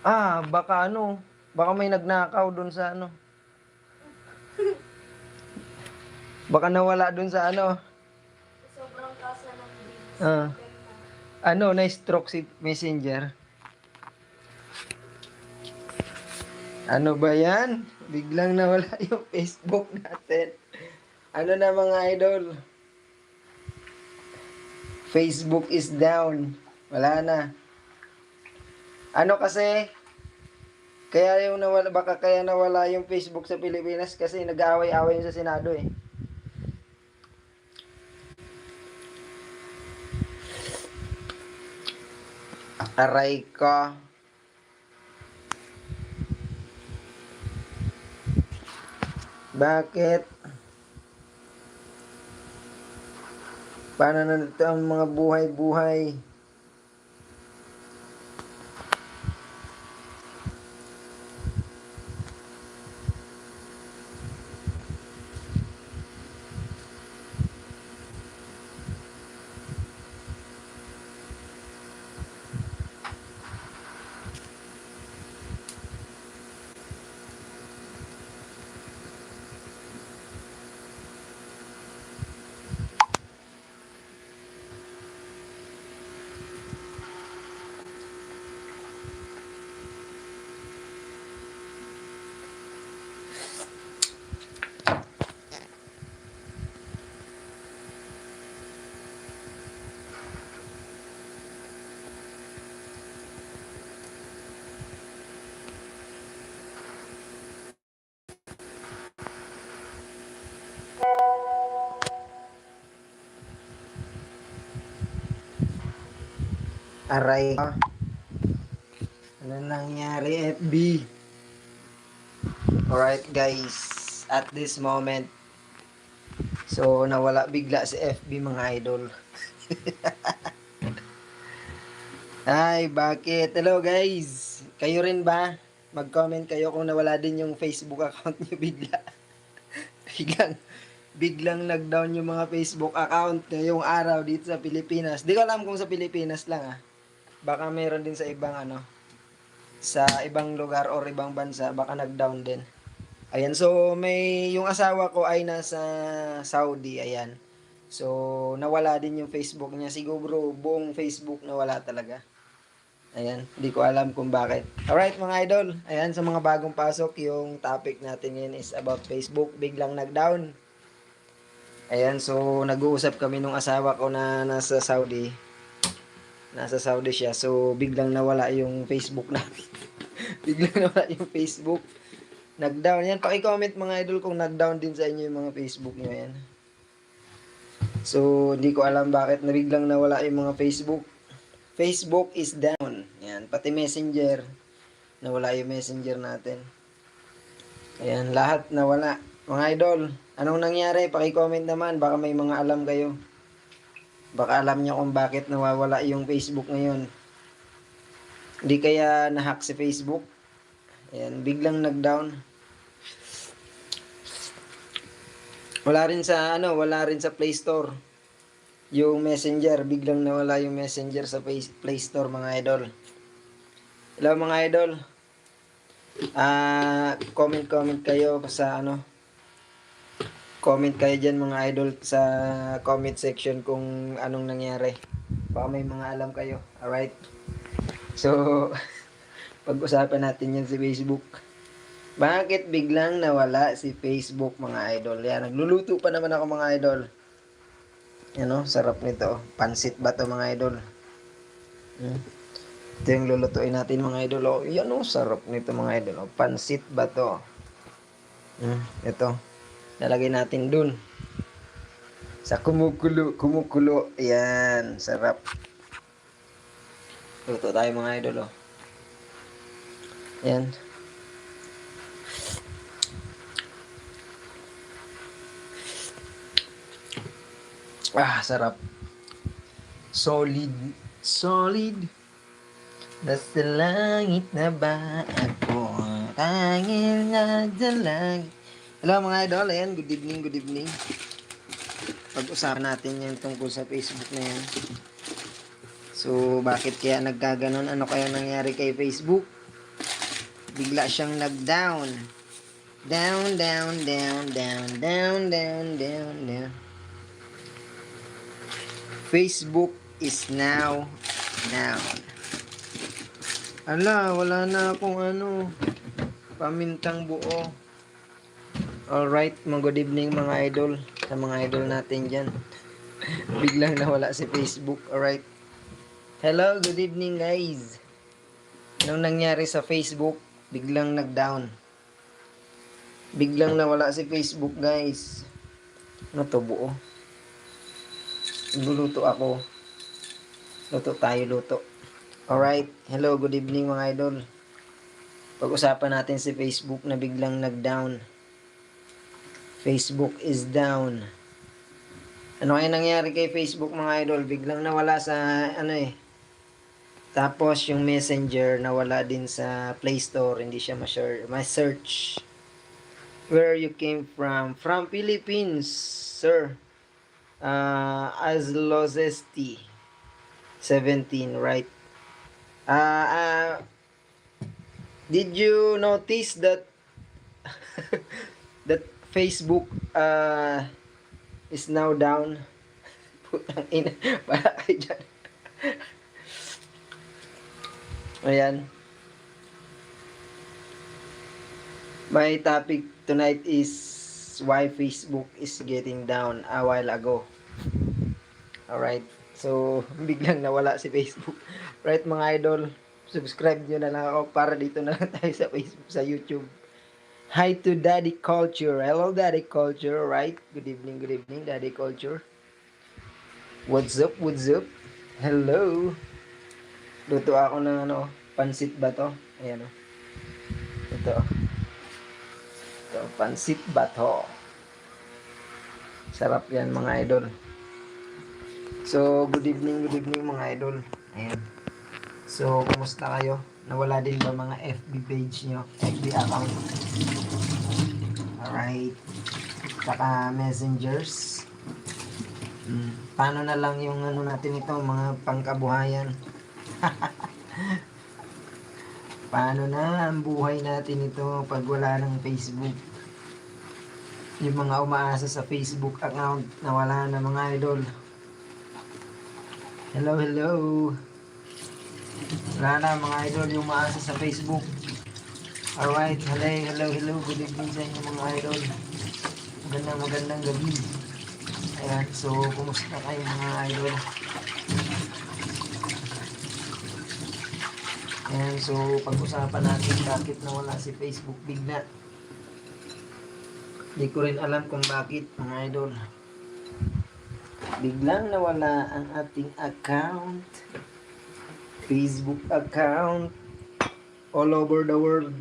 Baka ano, baka may nagnakaw dun sa ano. Baka nawala dun sa ano. Sobrang kasa ng bilis. Ah, na-stroke si Messenger. Ano ba yan? Biglang nawala yung Facebook natin. Ano na mga idol? Facebook is down. Wala na. Ano kasi, kaya yung nawala, baka kaya nawala yung Facebook sa Pilipinas kasi nag-aaway-away yun sa Senado eh. Aray ko. Bakit? Paano na ito ang mga buhay-buhay? Aray ko. Ano nangyari, FB? Alright guys, at this moment, so nawala bigla si FB mga idol. Ay, bakit? Hello guys, kayo rin ba? Mag-comment kayo kung nawala din yung Facebook account niyo bigla. biglang, biglang nag-down yung mga Facebook account ngayong araw dito sa Pilipinas. Di ko alam kung sa Pilipinas lang Baka meron din sa ibang sa ibang lugar or ibang bansa, baka nag-down din. Ayan, so may yung asawa ko ay nasa Saudi, ayan. So nawala din yung Facebook niya. Siguro buong Facebook nawala talaga. Ayan, hindi ko alam kung bakit. Alright mga idol, ayan sa mga bagong pasok, yung topic natin ngayon is about Facebook. Biglang nag-down. Ayan, so nag-uusap kami nung asawa ko na nasa Saudi. Nasa Saudi siya, so biglang nawala yung Facebook namin. Biglang nawala yung Facebook. Nag-down yan. Paki-comment mga idol kung nag-down din sa inyo yung mga Facebook nyo yan. So, hindi ko alam bakit na biglang nawala yung mga Facebook. Facebook is down. Yan, pati Messenger. Nawala yung Messenger natin. Ayan, lahat nawala. Mga idol, anong nangyari? Paki-comment naman, baka may mga alam kayo. Baka alam nyo kung bakit nawawala yung Facebook ngayon. Hindi kaya na-hack si Facebook. Ayan, biglang nag-down. Wala rin sa Play Store. Yung Messenger, biglang nawala yung Messenger sa Play Store mga idol. Hello mga idol. Comment kayo sa comment kayo dyan mga idol sa comment section kung anong nangyari. Baka may mga alam kayo. Alright. So, pag-usapan natin yan si Facebook. Bakit biglang nawala si Facebook mga idol? Yan, nagluluto pa naman ako mga idol. Yan sarap nito. Pansit ba to mga idol? Ito yung lulutuin natin mga idol. Yan sarap nito mga idol. Pansit ba to? Ito. Lalagay natin dun. Sa kumukulo. Ayan, sarap. Luto tayo mga idol. Ayan. Sarap. Solid. Nasa langit na ba ako? Tanging nagdalag. Hello mga idol, ayan, good evening. Pag-usapan natin yung tungkol sa Facebook na yan. So, bakit kaya nagkaganon? Ano kaya nangyari kay Facebook? bigla siyang nag-down. Down, down, down, down, down, down, down, down. Facebook is now down. Ala, wala na akong pamintang buo. Alright, good evening mga idol. Sa mga idol natin dyan. Biglang nawala si Facebook. Alright. Hello, good evening guys. Anong nangyari sa Facebook? Biglang nag-down. Biglang nawala si Facebook guys. Ano to buo? Luluto ako. Luto tayo, luto. Alright. Hello, good evening mga idol. Pag-usapan natin si Facebook na biglang nag-down. Facebook is down. Ano kaya nangyari kay Facebook mga idol? Biglang nawala sa Tapos yung Messenger nawala din sa Play Store, hindi siya ma-search. Where you came from? From Philippines, sir. Azlozesti 17, right? Did you notice that that Facebook is now down? Putang ina, para kayo dyan. Ayan. My topic tonight is why Facebook is getting down a while ago. Alright. So, biglang nawala si Facebook. Right mga idol, subscribe nyo na lang ako para dito na lang tayo sa Facebook, sa YouTube. Hi to Daddy Culture. Hello Daddy Culture, right? Good evening, Daddy Culture. What's up, what's up? Hello. Luto ako ng pansit ba to? Ayan o. Ito. Ito, pansit ba to? Sarap yan mga idol. So, good evening mga idol. Ayan. So, kumusta kayo? Nawala din ba mga FB page nyo? FB account? Alright. Saka messengers. Paano na lang yung natin ito, mga pangkabuhayan? Paano na ang buhay natin ito pag wala ng Facebook? Yung mga umaasa sa Facebook account, nawala na mga idol. Hello, hello. Wala na mga idol yung umaasa sa Facebook. Alright, hello. Good evening sa inyo mga idol. Magandang gabi. Ayan, so kumusta kayo mga idol? Ayan, so pag-usapan natin bakit nawala si Facebook bigla. Hindi ko rin alam kung bakit mga idol. Biglang nawala ang ating account. Facebook account. All over the world.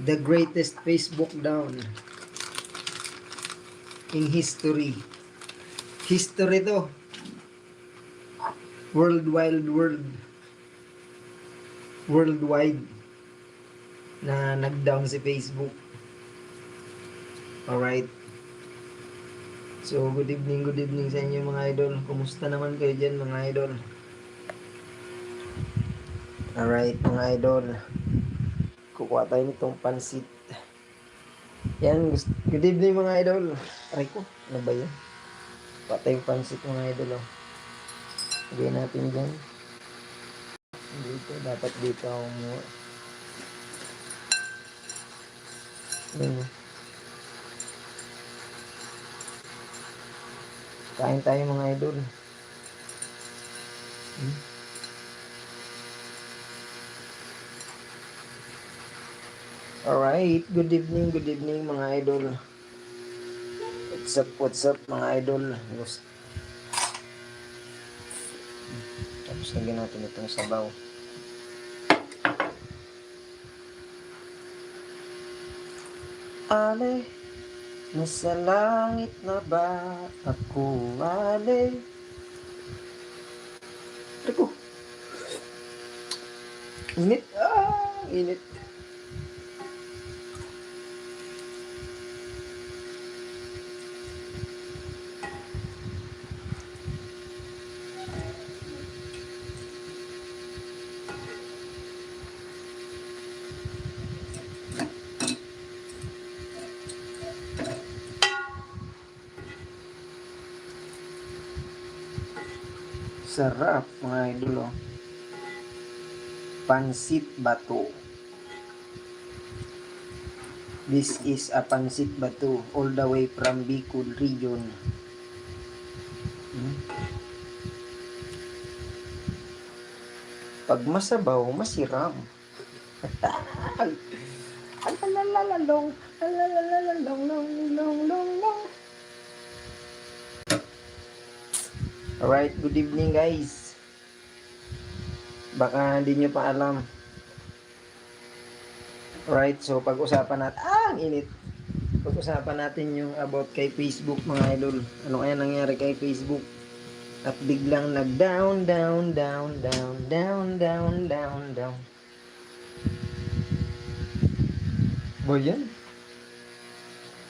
The greatest Facebook down in history. History to. Worldwide na nag-down si Facebook. Alright. So, good evening sa inyo mga idol. Kumusta naman kayo dyan mga idol? Alright mga idol. Kukuha tayo nitong pansit. Yan, good evening mga idol. Aray ko, ano ba yan? Kukuha tayong pansit mga idol. Oh. Lagyan natin dyan. Dito, dapat dito ako mo. Yan. Kain tayo mga idol. Alright, good evening mga idol. What's up mga idol? Tapos lagyan natin itong sabaw. Ale, nasa langit na ba ako, ale? Ako. Init. Init. Sarap mga idol oh. Pansit Bato. This is a Pansit Bato all the way from Bicol region. Pag masabaw, masiram. Alalalalong, alalalalong, long, long, long, long. Alright, good evening guys. Baka hindi nyo pa alam. Alright, so pag-usapan natin, ang init. Pag-usapan natin yung about kay Facebook mga idol. Ano kaya nangyari kay Facebook? At biglang nag-down, down, down, down, down, down, down, down. Boy yan.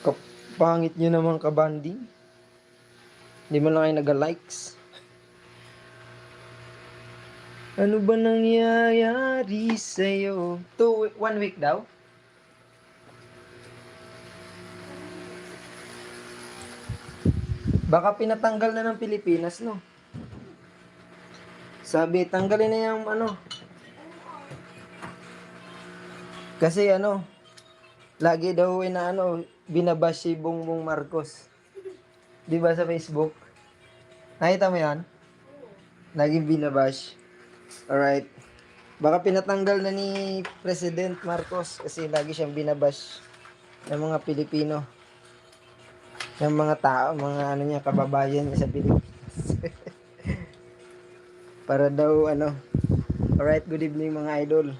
Kapangit nyo naman kabanding. Hindi mo lang kayo nag-likes. Ano ba nangyayari sa'yo? 1 week daw? Baka pinatanggal na ng Pilipinas, no? Sabi, tanggalin na yung ano. Kasi ano, lagi daw binabash si Bongbong Marcos. Di ba sa Facebook? Nakita mo yan? Laging binabash. Alright. Baka pinatanggal na ni President Marcos kasi lagi siyang binabash ng mga Pilipino. Ng mga tao, mga kababayan niya sa Pilipinas. Para daw Alright, good evening mga idol.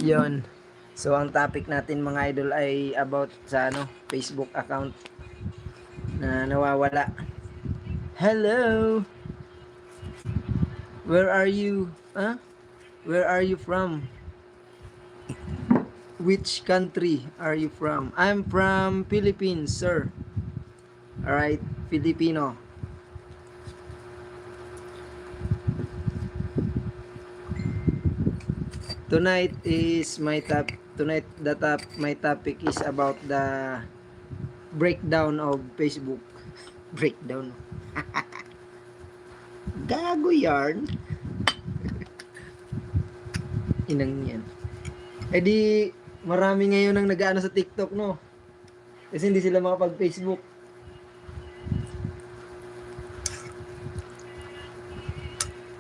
Yon. So ang topic natin mga idol ay about sa Facebook account na nawawala. Hello. Where are you? Huh? Where are you from? Which country are you from? I'm from Philippines, sir. Alright, Filipino. Tonight my topic is about the breakdown of Facebook. Breakdown. Gago yarn. Inang yan. Eh di marami ngayon ang nag-aano sa TikTok, no? Kasi hindi sila makapag-Facebook.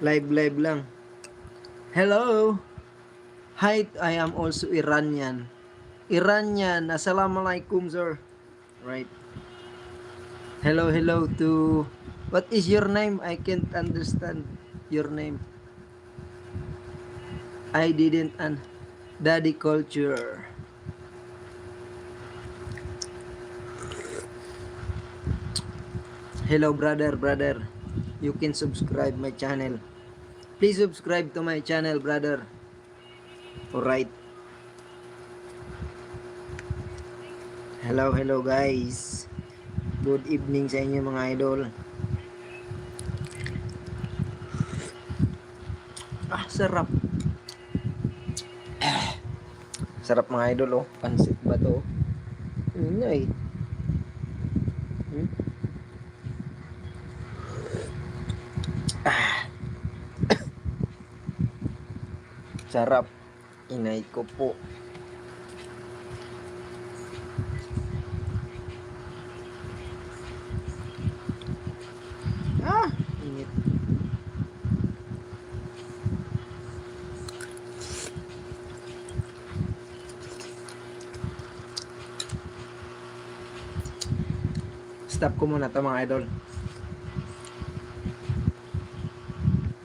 Live lang. Hello. Hi, I am also Iranian. Assalamualaikum, sir. Right. Hello to... What is your name? I can't understand your name. I didn't Daddy Culture. Hello brother. You can subscribe my channel. Please subscribe to my channel, brother. Alright. Hello guys. Good evening sa inyo mga idol. Sarap. Sarap mga idol, oh. Pansit Bato. Yun na eh. Sarap. Inay ko po. Init. Stop ko muna to mga idol.